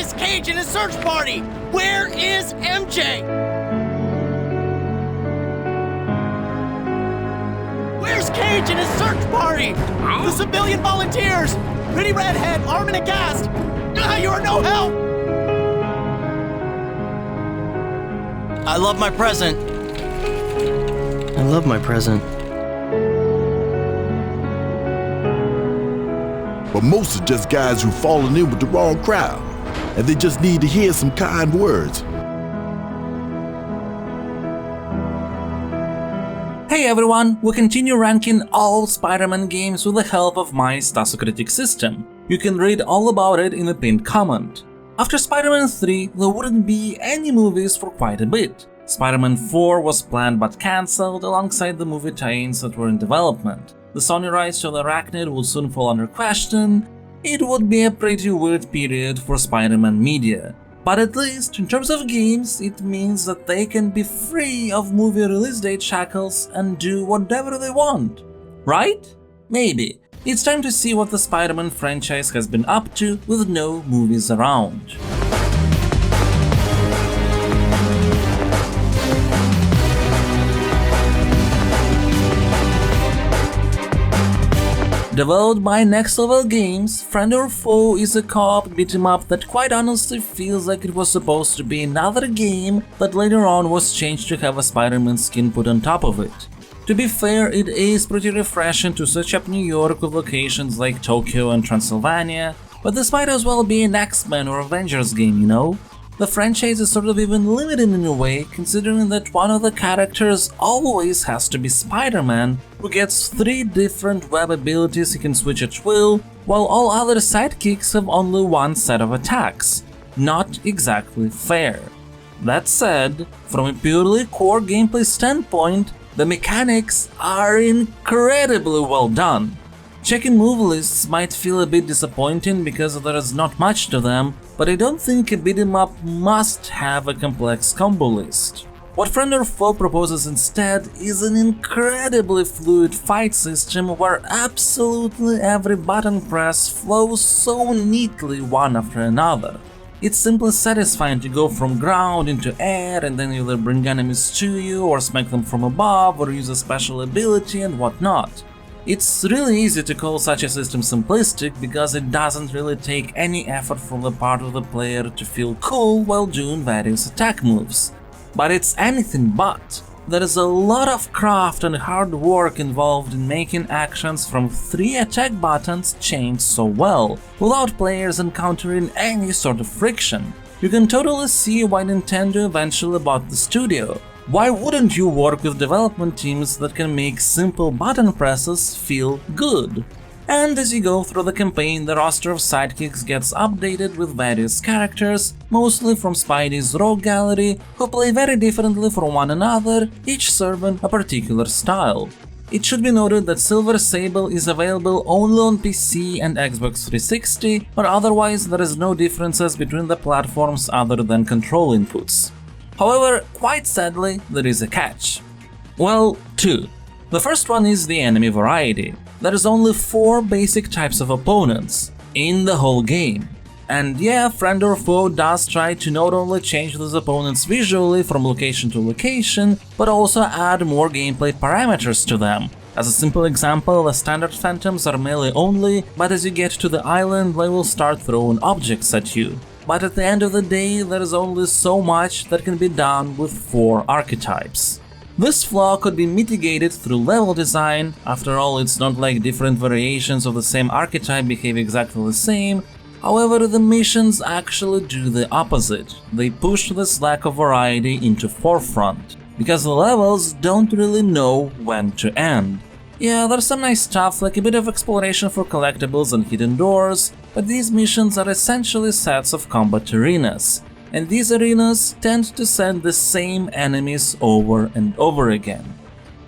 is Cage and his search party? Where is MJ? Where's Cage and his search party? The civilian volunteers! Pretty redhead, arm and aghast! You are no help! I love my present. I love my present. But most are just guys who've fallen in with the wrong crowd, and they just need to hear some kind words. Hey everyone, we continue ranking all Spider-Man games with the help of my Stasucritic system. You can read all about it in the pinned comment. After Spider-Man 3, there wouldn't be any movies for quite a bit. Spider-Man 4 was planned but cancelled alongside the movie tie-ins that were in development. The Sony rights to the Arachnid would soon fall under question. It would be a pretty weird period for Spider-Man media. But at least, in terms of games, it means that they can be free of movie release date shackles and do whatever they want. Right? Maybe. It's time to see what the Spider-Man franchise has been up to with no movies around. Developed by Next Level Games, Friend or Foe is a co-op beat-em-up that quite honestly feels like it was supposed to be another game that later on was changed to have a Spider-Man skin put on top of it. To be fair, it is pretty refreshing to search up New York with locations like Tokyo and Transylvania, but this might as well be an X-Men or Avengers game, you know? The franchise is sort of even limited in a way, considering that one of the characters always has to be Spider-Man, who gets 3 different web abilities he can switch at will, while all other sidekicks have only one set of attacks. Not exactly fair. That said, from a purely core gameplay standpoint, the mechanics are incredibly well done. Checking move lists might feel a bit disappointing because there is not much to them, but I don't think a beat-em-up must have a complex combo list. What Friend or Foe proposes instead is an incredibly fluid fight system where absolutely every button press flows so neatly one after another. It's simply satisfying to go from ground into air and then either bring enemies to you or smack them from above or use a special ability and whatnot. It's really easy to call such a system simplistic because it doesn't really take any effort from the part of the player to feel cool while doing various attack moves. But it's anything but. There is a lot of craft and hard work involved in making actions from 3 attack buttons change so well, without players encountering any sort of friction. You can totally see why Nintendo eventually bought the studio. Why wouldn't you work with development teams that can make simple button presses feel good? And as you go through the campaign, the roster of sidekicks gets updated with various characters, mostly from Spidey's Rogue Gallery, who play very differently from one another, each serving a particular style. It should be noted that Silver Sable is available only on PC and Xbox 360, but otherwise there is no differences between the platforms other than control inputs. However, quite sadly, there is a catch. Well, 2. The first one is the enemy variety. There is only 4 basic types of opponents in the whole game. And yeah, Friend or Foe does try to not only change those opponents visually from location to location, but also add more gameplay parameters to them. As a simple example, the standard phantoms are melee only, but as you get to the island, they will start throwing objects at you. But at the end of the day, there is only so much that can be done with 4 archetypes. This flaw could be mitigated through level design. After all, it's not like different variations of the same archetype behave exactly the same. However, the missions actually do the opposite. They push this lack of variety into forefront, because the levels don't really know when to end. Yeah, there's some nice stuff, like a bit of exploration for collectibles and hidden doors, but these missions are essentially sets of combat arenas, and these arenas tend to send the same enemies over and over again.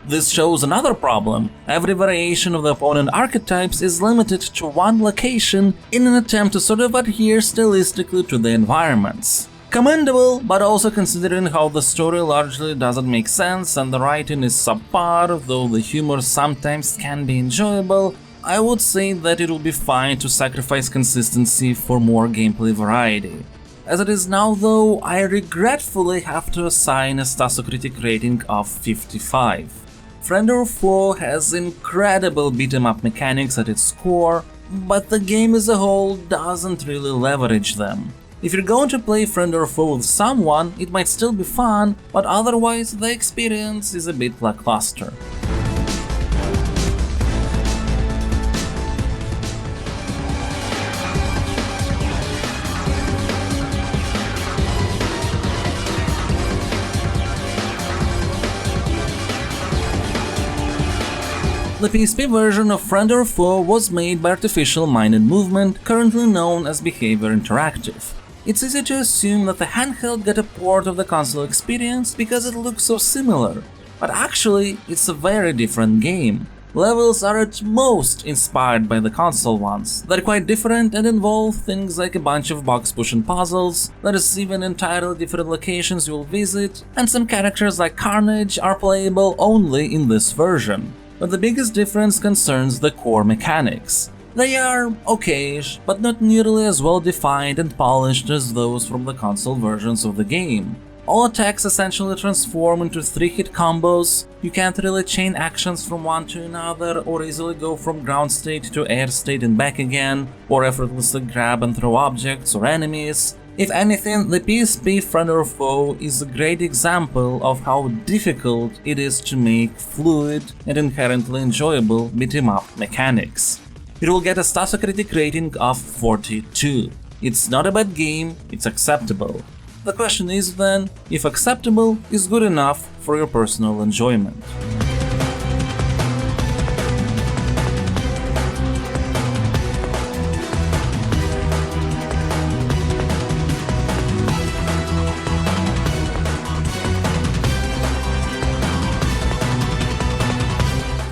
This shows another problem. Every variation of the opponent archetypes is limited to one location in an attempt to sort of adhere stylistically to the environments. Commendable, but also considering how the story largely doesn't make sense and the writing is subpar, though the humor sometimes can be enjoyable, I would say that it would be fine to sacrifice consistency for more gameplay variety. As it is now though, I regretfully have to assign a Stasocritic rating of 55. Friend or Foe has incredible beat-em-up mechanics at its core, but the game as a whole doesn't really leverage them. If you're going to play Friend or Foe with someone, it might still be fun, but otherwise the experience is a bit lackluster. The PSP version of Friend or Foe was made by Artificial Minded Movement, currently known as Behavior Interactive. It's easy to assume that the handheld got a port of the console experience because it looks so similar, but actually it's a very different game. Levels are at most inspired by the console ones. They're quite different and involve things like a bunch of box pushing puzzles, there is even entirely different locations you'll visit, and some characters like Carnage are playable only in this version. But the biggest difference concerns the core mechanics. They are okayish, but not nearly as well defined and polished as those from the console versions of the game. All attacks essentially transform into 3-hit combos, you can't really chain actions from one to another or easily go from ground state to air state and back again, or effortlessly grab and throw objects or enemies. If anything, the PSP Friend or Foe is a great example of how difficult it is to make fluid and inherently enjoyable beat-em-up mechanics. It will get a Stasocritic rating of 42. It's not a bad game, it's acceptable. The question is then, if acceptable is good enough for your personal enjoyment.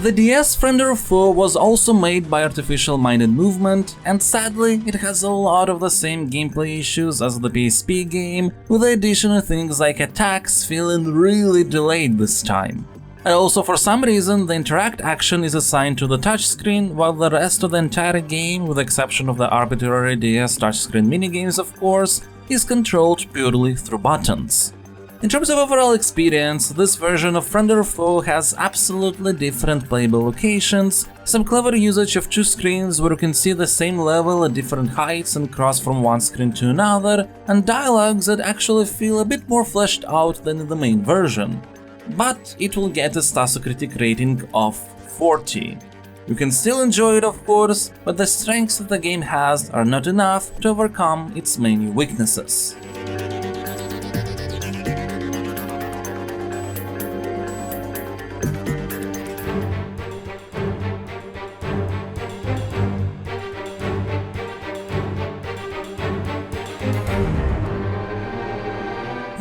The DS Friend or Foe was also made by Artificial Minded Movement, and sadly it has a lot of the same gameplay issues as the PSP game, with the addition of things like attacks feeling really delayed this time. And also for some reason the interact action is assigned to the touchscreen, while the rest of the entire game, with the exception of the arbitrary DS touchscreen minigames of course, is controlled purely through buttons. In terms of overall experience, this version of Friend or Foe has absolutely different playable locations, some clever usage of two screens where you can see the same level at different heights and cross from one screen to another, and dialogues that actually feel a bit more fleshed out than in the main version. But it will get a Stasocritic rating of 40. You can still enjoy it of course, but the strengths that the game has are not enough to overcome its many weaknesses.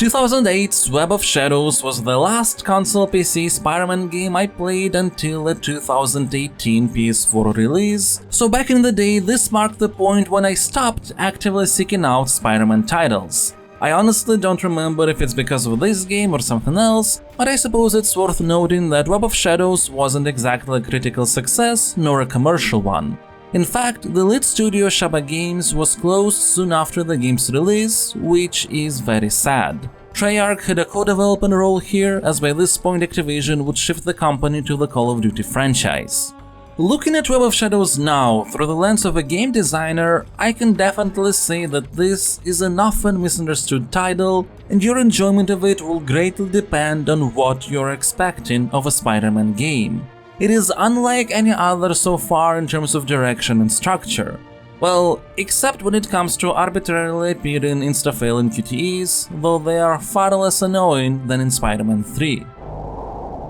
2008's Web of Shadows was the last console PC Spider-Man game I played until the 2018 PS4 release, so back in the day this marked the point when I stopped actively seeking out Spider-Man titles. I honestly don't remember if it's because of this game or something else, but I suppose it's worth noting that Web of Shadows wasn't exactly a critical success nor a commercial one. In fact, the lead studio Shaba Games was closed soon after the game's release, which is very sad. Treyarch had a co-development role here, as by this point Activision would shift the company to the Call of Duty franchise. Looking at Web of Shadows now, through the lens of a game designer, I can definitely say that this is an often misunderstood title, and your enjoyment of it will greatly depend on what you're expecting of a Spider-Man game. It is unlike any other so far in terms of direction and structure. Well, except when it comes to arbitrarily appearing insta-failing QTEs, though they are far less annoying than in Spider-Man 3.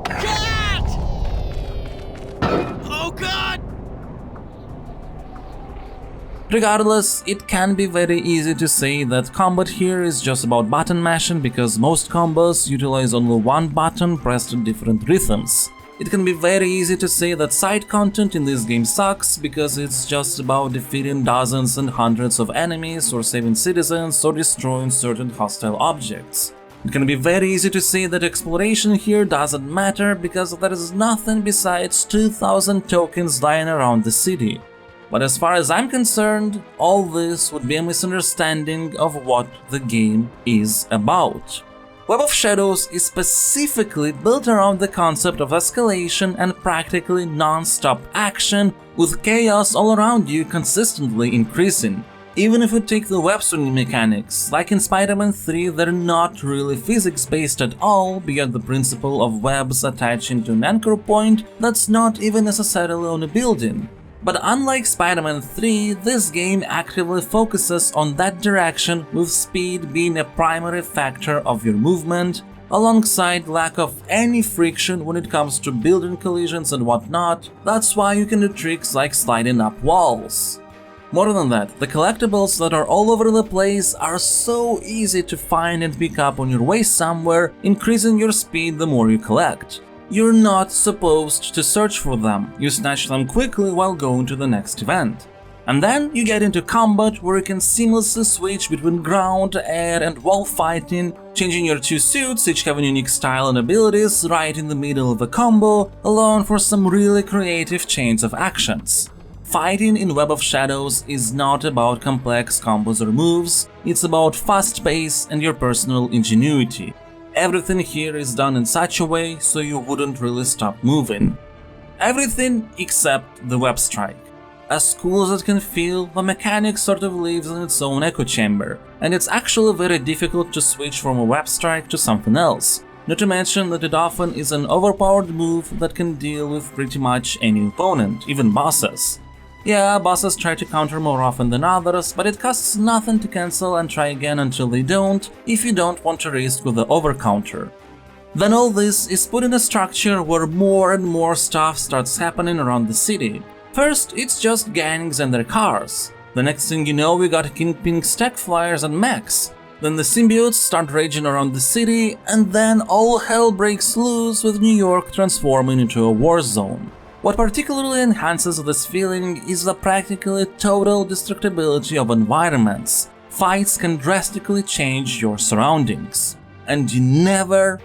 Cat! Oh god! Regardless, it can be very easy to say that combat here is just about button mashing because most combos utilize only one button pressed at different rhythms. It can be very easy to say that side content in this game sucks because it's just about defeating dozens and hundreds of enemies or saving citizens or destroying certain hostile objects. It can be very easy to say that exploration here doesn't matter because there is nothing besides 2000 tokens lying around the city. But as far as I'm concerned, all this would be a misunderstanding of what the game is about. Web of Shadows is specifically built around the concept of escalation and practically non-stop action, with chaos all around you consistently increasing. Even if you take the web swinging mechanics, like in Spider-Man 3, they're not really physics-based at all, beyond the principle of webs attaching to an anchor point that's not even necessarily on a building. But unlike Spider-Man 3, this game actively focuses on that direction, with speed being a primary factor of your movement, alongside lack of any friction when it comes to building collisions and whatnot. That's why you can do tricks like sliding up walls. More than that, the collectibles that are all over the place are so easy to find and pick up on your way somewhere, increasing your speed the more you collect. You're not supposed to search for them, you snatch them quickly while going to the next event. And then you get into combat, where you can seamlessly switch between ground, air and wall fighting, changing your two suits, each having unique style and abilities, right in the middle of a combo, allowing for some really creative chains of actions. Fighting in Web of Shadows is not about complex combos or moves, it's about fast pace and your personal ingenuity. Everything here is done in such a way so you wouldn't really stop moving. Everything except the web strike. As cool as it can feel, the mechanic sort of lives in its own echo chamber, and it's actually very difficult to switch from a web strike to something else. Not to mention that it often is an overpowered move that can deal with pretty much any opponent, even bosses. Yeah, bosses try to counter more often than others, but it costs nothing to cancel and try again until they don't, if you don't want to risk with the overcounter. Then all this is put in a structure where more and more stuff starts happening around the city. First, it's just gangs and their cars. The next thing you know, we got Kingpin's tech flyers and mechs. Then the symbiotes start raging around the city, and then all hell breaks loose with New York transforming into a war zone. What particularly enhances this feeling is the practically total destructibility of environments. Fights can drastically change your surroundings. And you never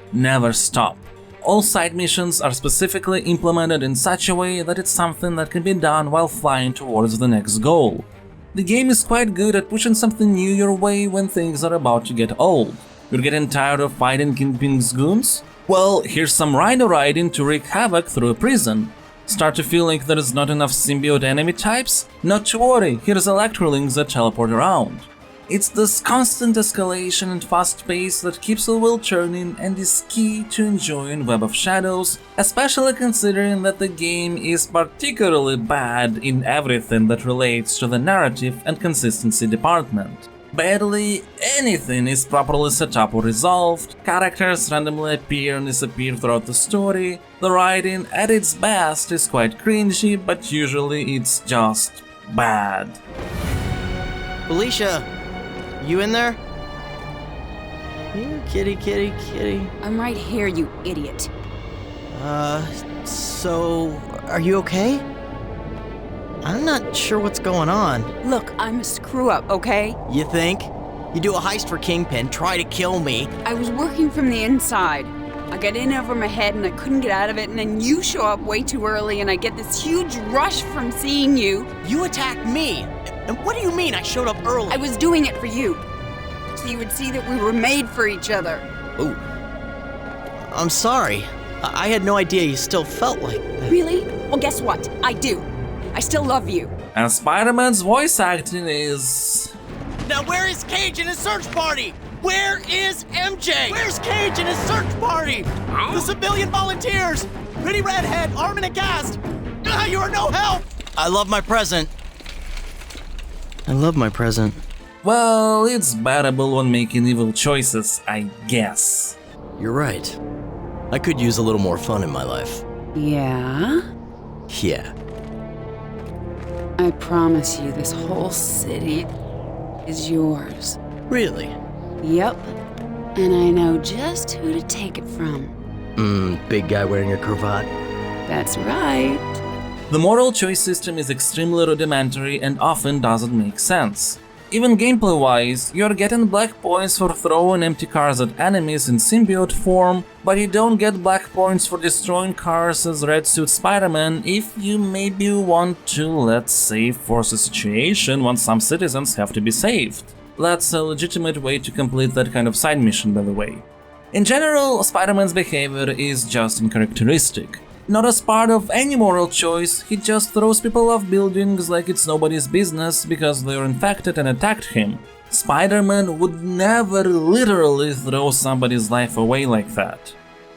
stop. All side missions are specifically implemented in such a way that it's something that can be done while flying towards the next goal. The game is quite good at pushing something new your way when things are about to get old. You're getting tired of fighting Kingpin's goons? Well, here's some rhino riding to wreak havoc through a prison. Start to feel like there is not enough symbiote enemy types? Not to worry, here's Electrolinks that teleport around. It's this constant escalation and fast pace that keeps the wheel turning and is key to enjoying Web of Shadows, especially considering that the game is particularly bad in everything that relates to the narrative and consistency department. Barely anything is properly set up or resolved, characters randomly appear and disappear throughout the story, the writing at its best is quite cringy, but usually it's just bad. Felicia, you in there? Here, kitty. I'm right here, you idiot. So, are you okay? I'm not sure what's going on. Look, I'm a screw-up, okay? You think? You do a heist for Kingpin, try to kill me. I was working from the inside. I got in over my head and I couldn't get out of it, and then you show up way too early and I get this huge rush from seeing you. You attacked me! And what do you mean I showed up early? I was doing it for you, so you would see that we were made for each other. Ooh. I'm sorry. I had no idea you still felt like that. Really? Well, guess what? I do. I still love you. And Spider-Man's voice acting is... Now where is Cage and his search party? Where is MJ? Where's Cage and his search party? The civilian volunteers! Pretty redhead, arm and aghast! You are no help! I love my present. I love my present. Well, it's bearable when making evil choices, I guess. You're right. I could use a little more fun in my life. Yeah? Yeah. I promise you this whole city is yours. Really? Yep. And I know just who to take it from. Big guy wearing a cravat. That's right. The moral choice system is extremely rudimentary and often doesn't make sense. Even gameplay-wise, you're getting black points for throwing empty cars at enemies in symbiote form, but you don't get black points for destroying cars as Red Suit Spider-Man if you maybe want to, let's say, force a situation when some citizens have to be saved. That's a legitimate way to complete that kind of side mission, by the way. In general, Spider-Man's behavior is just uncharacteristic. Not as part of any moral choice, he just throws people off buildings like it's nobody's business because they're infected and attacked him. Spider-Man would never literally throw somebody's life away like that.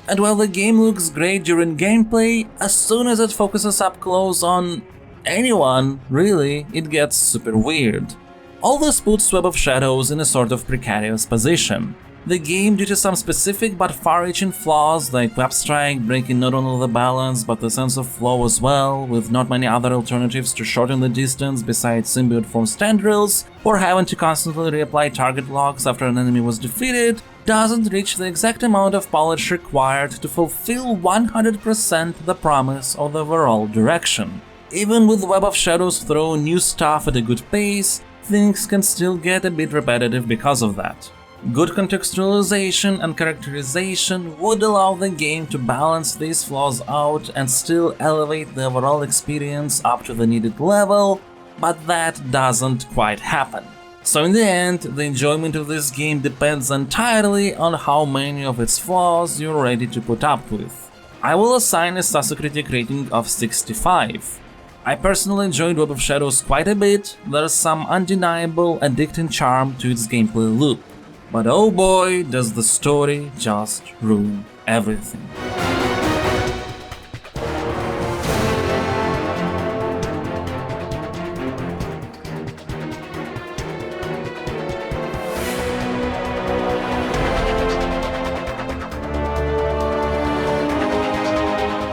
And while the game looks great during gameplay, as soon as it focuses up close on anyone, really, it gets super weird. All this puts Web of Shadows in a sort of precarious position. The game, due to some specific but far-reaching flaws like Web Strike breaking not only the balance but the sense of flow as well, with not many other alternatives to shorten the distance besides symbiote form tendrils, or having to constantly reapply target locks after an enemy was defeated, doesn't reach the exact amount of polish required to fulfill 100% the promise of the overall direction. Even with Web of Shadows throwing new stuff at a good pace, things can still get a bit repetitive because of that. Good contextualization and characterization would allow the game to balance these flaws out and still elevate the overall experience up to the needed level, but that doesn't quite happen. So in the end, the enjoyment of this game depends entirely on how many of its flaws you're ready to put up with. I will assign a Stasucritic rating of 65. I personally enjoyed Web of Shadows quite a bit. There's some undeniable addicting charm to its gameplay loop. But oh boy, does the story just ruin everything.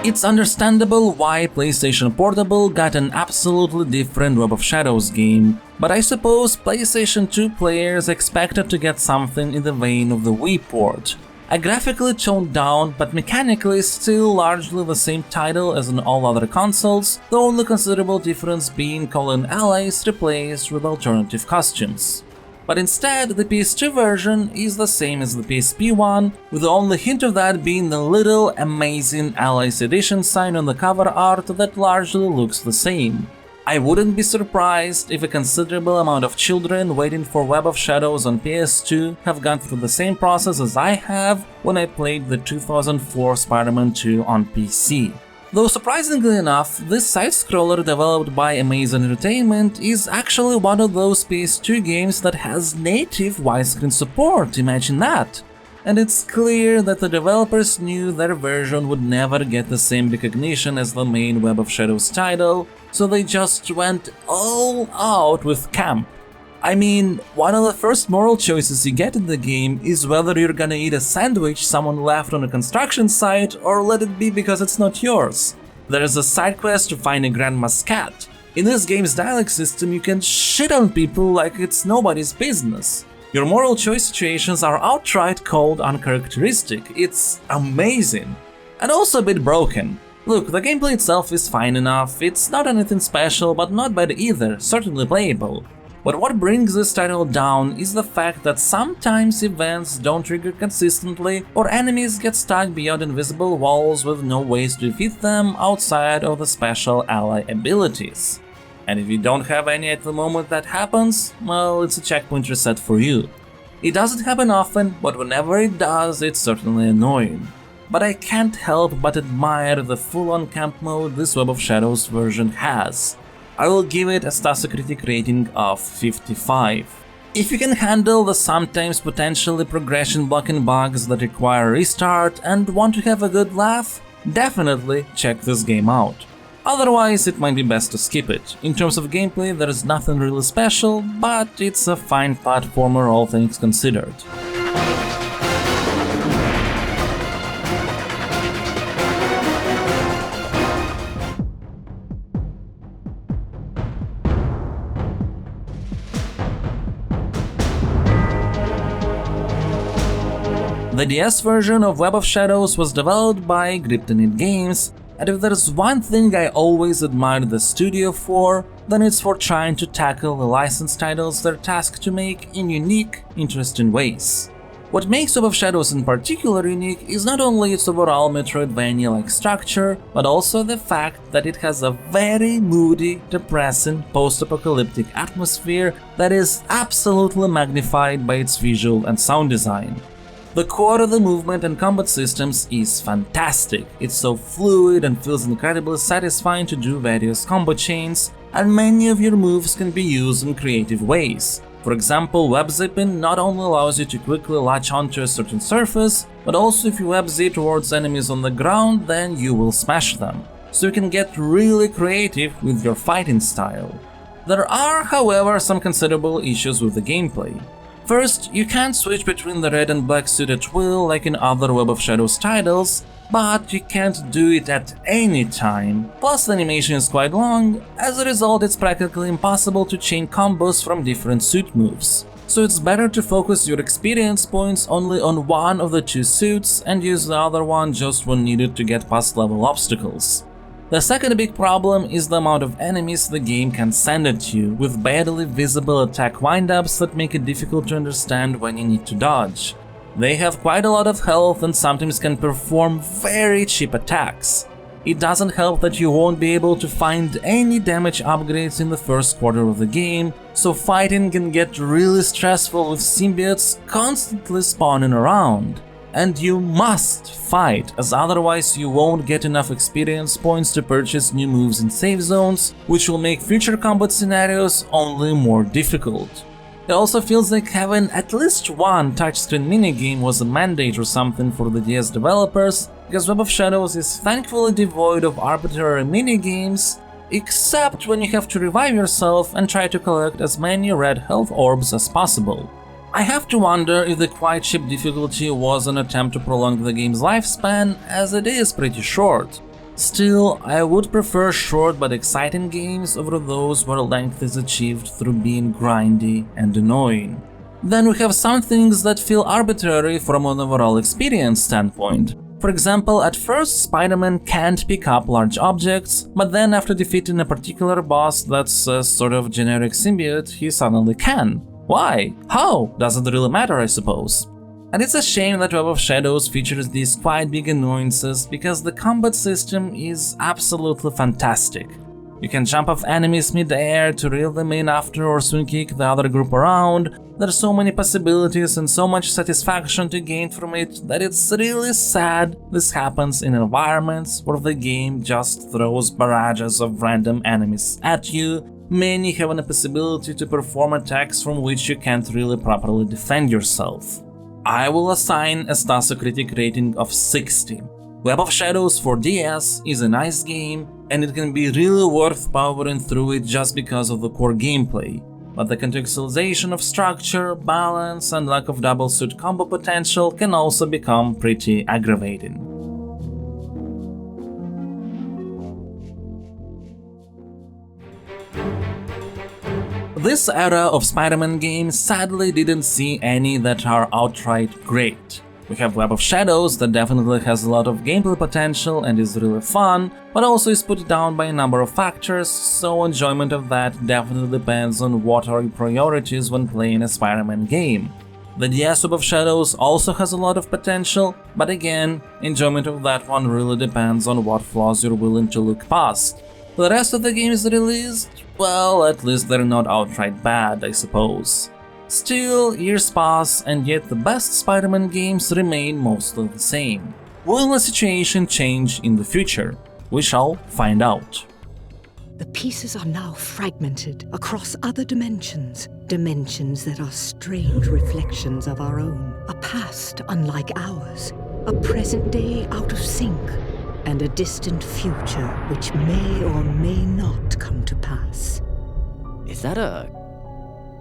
It's understandable why PlayStation Portable got an absolutely different Web of Shadows game, but I suppose PlayStation 2 players expected to get something in the vein of the Wii port. A graphically toned down, but mechanically still largely the same title as on all other consoles, the only considerable difference being calling allies replaced with alternative costumes. But instead, the PS2 version is the same as the PSP one, with the only hint of that being the little amazing Allies Edition sign on the cover art that largely looks the same. I wouldn't be surprised if a considerable amount of children waiting for Web of Shadows on PS2 have gone through the same process as I have when I played the 2004 Spider-Man 2 on PC. Though surprisingly enough, this side-scroller developed by Amazing Entertainment is actually one of those PS2 games that has native widescreen support, imagine that! And it's clear that the developers knew their version would never get the same recognition as the main Web of Shadows title, so they just went all out with camp. I mean, one of the first moral choices you get in the game is whether you're gonna eat a sandwich someone left on a construction site or let it be because it's not yours. There's a side quest to find a grandma's cat. In this game's dialogue system, you can shit on people like it's nobody's business. Your moral choice situations are outright called uncharacteristic. It's amazing. And also a bit broken. Look, the gameplay itself is fine enough, it's not anything special, but not bad either, certainly playable. But what brings this title down is the fact that sometimes events don't trigger consistently, or enemies get stuck beyond invisible walls with no ways to defeat them outside of the special ally abilities. And if you don't have any at the moment that happens, well, it's a checkpoint reset for you. It doesn't happen often, but whenever it does, it's certainly annoying. But I can't help but admire the full-on camp mode this Web of Shadows version has. I will give it a Stasucritic rating of 55. If you can handle the sometimes potentially progression blocking bugs that require a restart and want to have a good laugh, definitely check this game out. Otherwise, it might be best to skip it. In terms of gameplay, there is nothing really special, but it's a fine platformer all things considered. The DS version of Web of Shadows was developed by Kryptonite Games, And if there's one thing I always admired the studio for, then it's for trying to tackle the licensed titles they're tasked to make in unique, interesting ways. What makes Web of Shadows in particular unique is not only its overall Metroidvania-like structure, but also the fact that it has a very moody, depressing, post-apocalyptic atmosphere that is absolutely magnified by its visual and sound design. The core of the movement and combat systems is fantastic. It's so fluid and feels incredibly satisfying to do various combo chains, and many of your moves can be used in creative ways. For example, web zipping not only allows you to quickly latch onto a certain surface, but also if you web zip towards enemies on the ground, then you will smash them. So you can get really creative with your fighting style. There are, however, some considerable issues with the gameplay. First, you can't switch between the red and black suit at will like in other Web of Shadows titles, but you can't do it at any time. Plus the animation is quite long, as a result it's practically impossible to chain combos from different suit moves. So it's better to focus your experience points only on one of the two suits and use the other one just when needed to get past level obstacles. The second big problem is the amount of enemies the game can send at you, with barely visible attack windups that make it difficult to understand when you need to dodge. They have quite a lot of health and sometimes can perform very cheap attacks. It doesn't help that you won't be able to find any damage upgrades in the first quarter of the game, so fighting can get really stressful with symbiotes constantly spawning around. And you must fight, as otherwise you won't get enough experience points to purchase new moves in save zones, which will make future combat scenarios only more difficult. It also feels like having at least one touchscreen minigame was a mandate or something for the DS developers, because Web of Shadows is thankfully devoid of arbitrary minigames, except when you have to revive yourself and try to collect as many red health orbs as possible. I have to wonder if the quite cheap difficulty was an attempt to prolong the game's lifespan, as it is pretty short. Still, I would prefer short but exciting games over those where length is achieved through being grindy and annoying. Then we have some things that feel arbitrary from an overall experience standpoint. For example, at first Spider-Man can't pick up large objects, but then after defeating a particular boss that's a sort of generic symbiote, he suddenly can. Why? How? Doesn't really matter, I suppose. And it's a shame that Web of Shadows features these quite big annoyances, because the combat system is absolutely fantastic. You can jump off enemies mid-air to reel them in after or swing kick the other group around. There's so many possibilities and so much satisfaction to gain from it that it's really sad this happens in environments where the game just throws barrages of random enemies at you, many having a possibility to perform attacks from which you can't really properly defend yourself. I will assign a Stasocritic rating of 60. Web of Shadows for DS is a nice game, and it can be really worth powering through it just because of the core gameplay, but the contextualization of structure, balance, and lack of double suit combo potential can also become pretty aggravating. This era of Spider-Man games sadly didn't see any that are outright great. We have Web of Shadows that definitely has a lot of gameplay potential and is really fun, but also is put down by a number of factors, so enjoyment of that definitely depends on what are your priorities when playing a Spider-Man game. The DS Web of Shadows also has a lot of potential, but again, enjoyment of that one really depends on what flaws you're willing to look past. The rest of the games released, well, at least they're not outright bad, I suppose. Still, years pass, and yet the best Spider-Man games remain mostly the same. Will the situation change in the future? We shall find out. The pieces are now fragmented across other dimensions, dimensions that are strange reflections of our own, a past unlike ours, a present day out of sync, and a distant future which may or may not come to pass. Is that a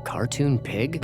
cartoon pig?